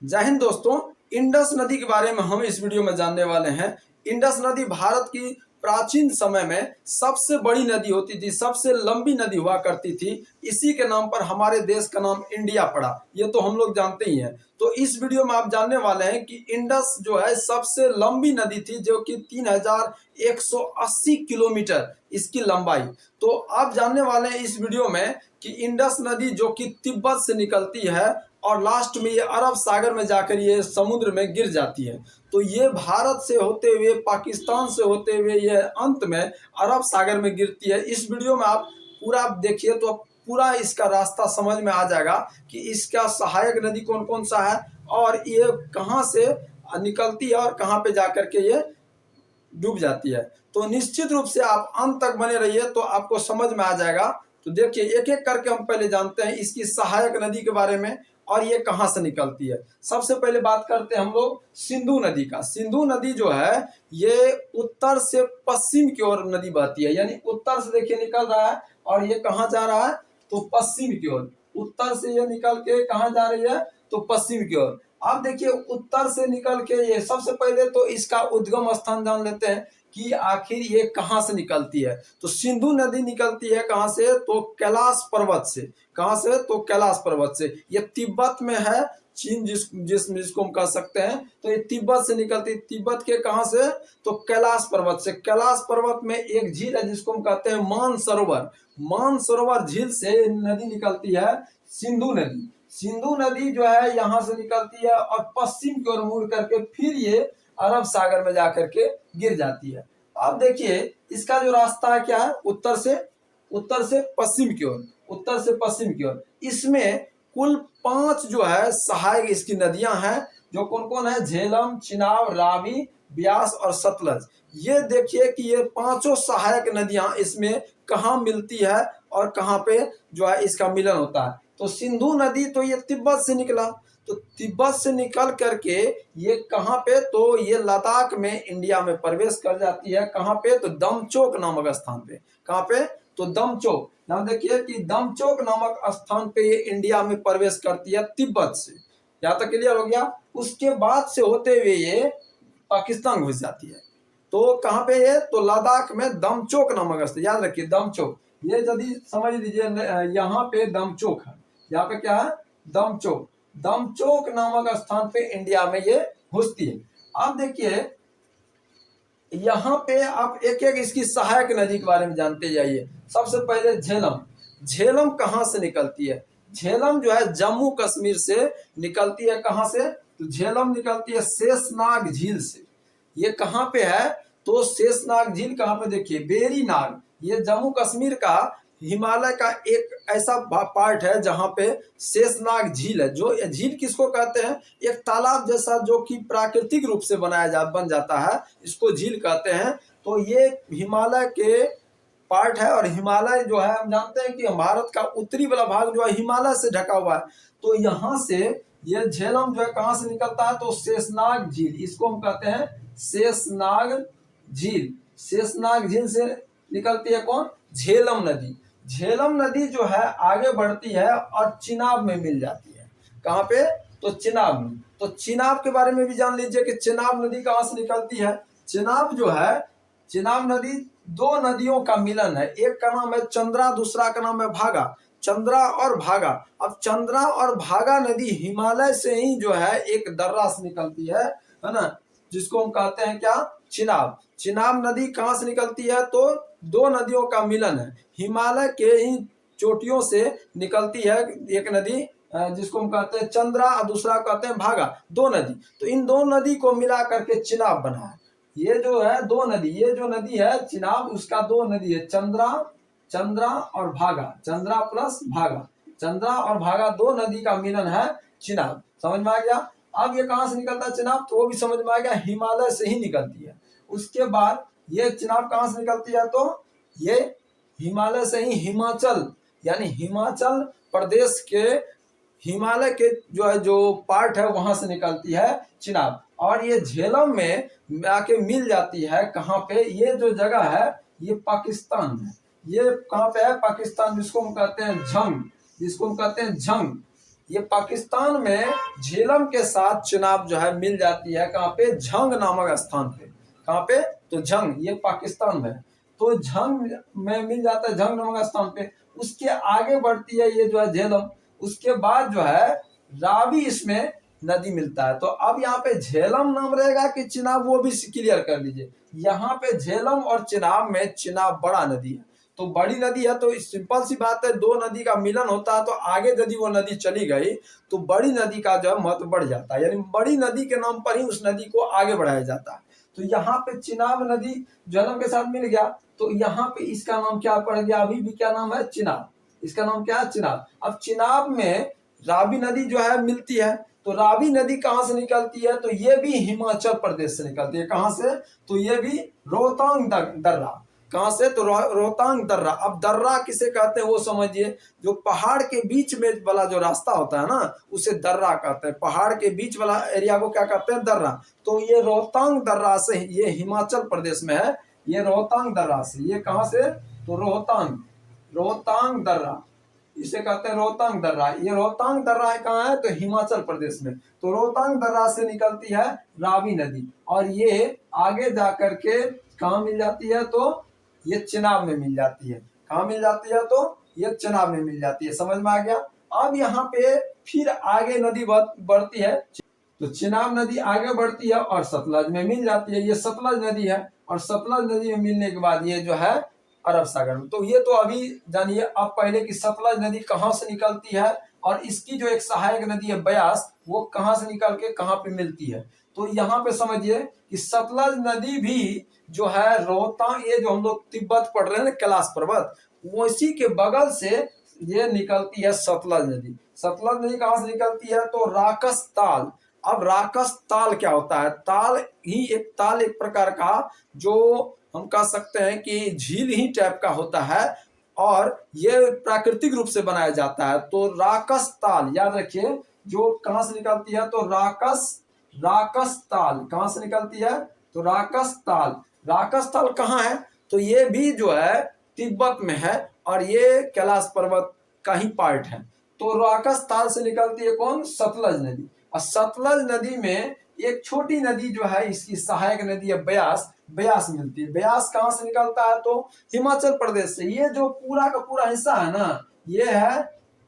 जय हिंद दोस्तों। इंडस नदी के बारे में हम इस वीडियो में जानने वाले हैं। इंडस नदी भारत की प्राचीन समय में सबसे बड़ी नदी होती थी, सबसे लंबी नदी हुआ करती थी। इसी के नाम पर हमारे देश का नाम इंडिया पड़ा, ये तो हम लोग जानते ही हैं। तो इस वीडियो में आप जानने वाले हैं कि इंडस जो है सबसे लंबी नदी थी, जो कि 3180 किलोमीटर इसकी लंबाई। तो आप जानने वाले हैं इस वीडियो में कि इंडस नदी जो कि तिब्बत से निकलती है और लास्ट में ये अरब सागर में जाकर ये समुद्र में गिर जाती है। तो ये भारत से होते हुए, पाकिस्तान से होते हुए ये अंत में अरब सागर में गिरती है। इस वीडियो में आप पूरा देखिए तो पूरा इसका रास्ता समझ में आ जाएगा कि इसका सहायक नदी कौन कौन सा है और ये कहाँ से निकलती है और कहाँ पे जाकर के ये डूब जाती है। तो निश्चित रूप से आप अंत तक बने रहिए तो आपको समझ में आ जाएगा। तो देखिए एक एक करके हम पहले जानते हैं इसकी सहायक नदी के बारे में और ये कहाँ से निकलती है। सबसे पहले बात करते हैं हम लोग सिंधु नदी का। सिंधु नदी जो है ये उत्तर से पश्चिम की ओर नदी बहती है, यानी उत्तर से देखिए निकल रहा है और ये कहाँ जा रहा है तो पश्चिम की ओर। उत्तर से ये निकल के कहाँ जा रही है तो पश्चिम की ओर। आप देखिए उत्तर से निकल के ये सबसे पहले तो इसका उद्गम स्थान जान लेते हैं कि आखिर ये कहाँ से निकलती है। तो सिंधु नदी निकलती है कहाँ से तो कैलाश पर्वत से। कहाँ से तो कैलाश पर्वत से। ये तिब्बत में है, चीन जिसको हम कह सकते हैं। तो ये तिब्बत से निकलती है। तिब्बत के कहाँ से तो कैलाश पर्वत से। कैलाश पर्वत में एक झील है जिसको हम कहते हैं मानसरोवर। मानसरोवर झील से नदी निकलती है सिंधु नदी। सिंधु नदी जो है यहाँ से निकलती है और पश्चिम की ओर मुड़ करके फिर ये अरब सागर में जाकर के गिर जाती है। अब देखिए इसका जो रास्ता है क्या है, उत्तर से पश्चिम की ओर। उत्तर से पश्चिम की ओर इसमें कुल 5 जो है सहायक इसकी नदियां हैं, जो कौन कौन है झेलम, चिनाब, रावी, ब्यास और सतलज। ये देखिए कि ये 5 सहायक नदियां इसमें कहाँ मिलती है और कहाँ पे जो है इसका मिलन होता है। तो सिंधु नदी तो ये तिब्बत से निकला, तो तिब्बत से निकल करके ये कहाँ पे तो ये लद्दाख में इंडिया में प्रवेश कर जाती है। कहाँ पे तो दमचोक नामक स्थान पे। कहाँ पे तो दमचोक। यहाँ देखिए कि दमचोक नामक स्थान पे ये इंडिया में प्रवेश करती है तिब्बत से। यहाँ तक क्लियर हो गया। उसके बाद से होते हुए ये पाकिस्तान घुस जाती है। तो कहाँ पे ये तो लद्दाख में दमचोक नामक स्थान, याद रखिए दमचोक। ये यदि समझ लीजिए यहाँ पे दमचोक है, यहाँ पे क्या है दमचोक। दमचोक नामक स्थान पे इंडिया में ये घुसती है। अब देखिए यहाँ पे आप एक एक इसकी सहायक नदी के बारे में जानते जाइए। सबसे पहले झेलम। झेलम कहाँ से निकलती है? झेलम जो है जम्मू कश्मीर से निकलती है। कहाँ से तो झेलम निकलती है शेषनाग झील से। ये कहाँ पे है तो शेषनाग झील कहाँ पे देखिए बेरी नाग। ये जम्मू कश्मीर का हिमालय का एक ऐसा पार्ट है जहाँ पे शेषनाग झील है। जो झील किसको कहते हैं? एक तालाब जैसा जो कि प्राकृतिक रूप से बन जाता है, इसको झील कहते हैं। तो ये हिमालय के पार्ट है और हिमालय जो है हम जानते हैं कि भारत का उत्तरी वाला भाग जो है हिमालय से ढका हुआ है। तो यहाँ से ये झेलम जो है कहाँ से निकलता है तो शेषनाग झील, इसको हम कहते हैं शेषनाग झील। शेषनाग झील से निकलती है कौन? झेलम नदी। झेलम नदी जो है आगे बढ़ती है और चिनाब में मिल जाती है। कहाँ पे तो चिनाब में। तो चिनाब के बारे में भी जान लीजिए कि चिनाब नदी कहाँ से निकलती है। चिनाब जो है, चिनाब नदी 2 नदियों का मिलन है। एक का नाम है चंद्रा, दूसरा का नाम है भागा। चंद्रा और भागा। अब चंद्रा और भागा नदी हिमालय से ही जो है एक दर्रा से निकलती है ना, जिसको हम कहते हैं क्या चिनाब। चिनाब नदी कहाँ से निकलती है तो 2 नदियों का मिलन है। हिमालय के ही चोटियों से निकलती है एक नदी जिसको हम कहते हैं चंद्रा और दूसरा कहते हैं भागा। 2 नदी, तो इन 2 नदी को मिला करके चिनाब बना है। ये जो है 2 नदी, ये जो नदी है चिनाब उसका 2 नदी है, चंद्रा और भागा। चंद्रा प्लस भागा, चंद्रा और भागा 2 नदी का मिलन है चिनाब। समझ में आ गया। अब ये कहाँ से निकलता है चिनाब तो वो भी समझ में आ गया, हिमालय से ही निकलती है। उसके बाद ये चिनाब कहाँ से निकलती है तो ये हिमालय से ही हिमाचल, यानी हिमाचल प्रदेश के हिमालय के जो है जो पार्ट है वहां से निकलती है चिनाब। और ये झेलम में आके मिल जाती है कहाँ पे, ये जो जगह है ये पाकिस्तान है। ये कहाँ पे है पाकिस्तान, जिसको हम कहते हैं झंग, जिसको हम कहते हैं झंग। ये पाकिस्तान में झेलम के साथ चिनाब जो है मिल जाती है। कहाँ पे? झंग नामक स्थान पे। कहाँ पे? तो झंग, ये पाकिस्तान में। तो झंग में मिल जाता है, झंग नामक स्थान पे। उसके आगे बढ़ती है ये जो है झेलम। उसके बाद जो है रावी इसमें नदी मिलता है। तो अब यहाँ पे झेलम नाम रहेगा कि चिनाब, वो भी क्लियर कर लीजिए। यहाँ पे झेलम और चिनाब में चिनाब बड़ा नदी है, तो बड़ी नदी है, तो सिंपल सी बात है, दो नदी का मिलन होता है, तो आगे यदि वो नदी चली गई तो बड़ी नदी का जो है महत्व बढ़ जाता है, यानी बड़ी नदी के नाम पर ही उस नदी को आगे बढ़ाया जाता है। तो यहाँ पे चिनाब नदी झेलम के साथ मिल गया, तो यहाँ पे इसका नाम क्या पड़ गया? अभी भी क्या नाम है? चिनाब। इसका नाम क्या है? चिनाब। अब चिनाब में रावी नदी जो है मिलती है। तो रावी नदी कहाँ से निकलती है? तो ये भी हिमाचल प्रदेश से निकलती है। कहाँ से? तो ये भी रोहतांग दर्रा। कहाँ से? तो रोहतांग दर्रा। अब दर्रा किसे कहते हैं वो समझिए। जो पहाड़ के बीच में वाला जो रास्ता होता है ना, उसे दर्रा कहते हैं। पहाड़ के बीच वाला एरिया को क्या कहते हैं? दर्रा। तो ये रोहतांग दर्रा से, ये हिमाचल प्रदेश में है, ये रोहतांग दर्रा से। ये कहाँ से? तो रोहतांग दर्रा, इसे कहते हैं रोहतांग दर्रा। ये रोहतांग दर्रा है कहाँ है? तो हिमाचल प्रदेश में। तो रोहतांग दर्रा से निकलती है रावी नदी, और ये आगे जाकर के कहाँ मिल जाती है? तो ये चिनाब में मिल जाती है। कहाँ मिल जाती है? तो ये चिनाब में मिल जाती है। समझ में आ गया? अब यहाँ पे फिर आगे नदी बढ़ती है, तो चिनाब नदी आगे बढ़ती है और सतलज में मिल जाती है। ये सतलज नदी है, और सतलज नदी में मिलने के बाद ये जो है अरब सागर में। तो ये तो अभी जानिए। अब पहले की सतलज नदी कहाँ से निकलती है, और इसकी जो एक सहायक नदी है ब्यास, वो कहाँ से निकल के कहाँ पे मिलती है। तो यहाँ पे समझिए कि सतलज नदी भी जो है रोहतांग, ये जो हम लोग तिब्बत पढ़ रहे हैं ना, कैलाश पर्वत, वो इसी के बगल से ये निकलती है सतलज नदी। सतलज नदी कहाँ से निकलती है? तो राकस ताल। अब राकस ताल क्या होता है? ताल एक प्रकार का, जो हम कह सकते हैं कि झील ही टाइप का होता है, और ये प्राकृतिक रूप से बनाया जाता है। तो राकस ताल याद रखिए, जो कहाँ से निकलती है? तो राकस ताल कहाँ से निकलती है? तो राकस ताल कहाँ है? तो ये भी जो है तिब्बत में है, और ये कैलाश पर्वत का ही पार्ट है। तो राकस ताल से निकलती है कौन? सतलज नदी। और सतलज नदी में एक छोटी नदी जो है, इसकी सहायक नदी है ब्यास मिलती है। ब्यास कहाँ से निकलता है? तो हिमाचल प्रदेश से। ये जो पूरा का पूरा हिस्सा है ना, ये है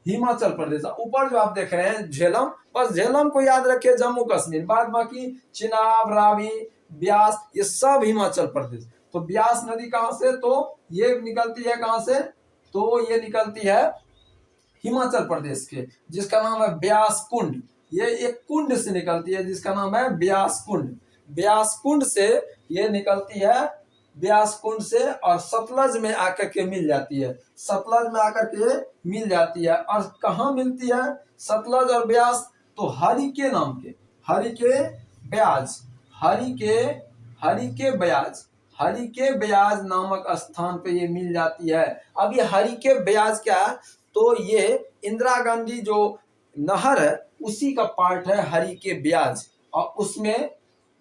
हिमाचल प्रदेश। ऊपर जो आप देख रहे हैं झेलम, बस झेलम को याद रखिए, जम्मू कश्मीर। बाद बाकी चिनाब, रावी, ब्यास, ये सब हिमाचल प्रदेश। तो ब्यास नदी कहाँ से? तो ये निकलती है कहाँ से? तो ये निकलती है हिमाचल प्रदेश के, जिसका नाम है ब्यास कुंड। ये एक कुंड से निकलती है जिसका नाम है ब्यास कुंड। ब्यास कुंड से ये निकलती है, ब्यास कुंड से, और सतलज में आकर के मिल जाती है। सतलज में आकर के मिल जाती है। और कहाँ मिलती है सतलज और ब्यास? तो हरिके नाम के, हरिके ब्याज नामक स्थान पे ये मिल जाती है। अब ये हरिके ब्याज क्या है? तो ये इंदिरा गांधी जो नहर है उसी का पार्ट है हरिके ब्याज, और उसमें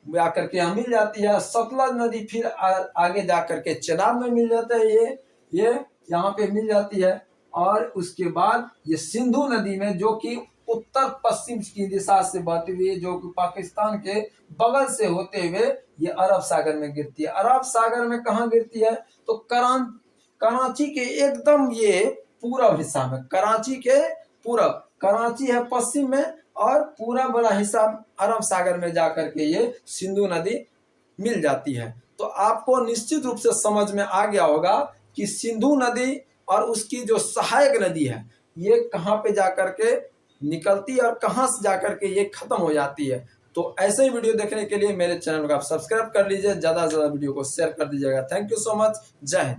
आकर के यहाँ मिल जाती है। सतलज नदी फिर आगे जाकर के चिनाब में मिल जाता है, ये यहाँ पे मिल जाती है। और उसके बाद ये सिंधु नदी में, जो कि उत्तर पश्चिम की दिशा से बहती हुई, जो कि पाकिस्तान के बगल से होते हुए ये अरब सागर में गिरती है। अरब सागर में कहाँ गिरती है? तो कराची के एकदम ये पूरब हिस्सा में, कराची के पूरब, कराची है पश्चिम में, और पूरा बड़ा हिस्सा अरब सागर में जाकर के ये सिंधु नदी मिल जाती है। तो आपको निश्चित रूप से समझ में आ गया होगा कि सिंधु नदी और उसकी जो सहायक नदी है, ये कहाँ पे जाकर के निकलती है और कहाँ से जाकर के ये खत्म हो जाती है। तो ऐसे ही वीडियो देखने के लिए मेरे चैनल को आप सब्सक्राइब कर लीजिए, ज़्यादा से ज़्यादा वीडियो को शेयर कर दीजिएगा। Thank you so much. जय हिंद।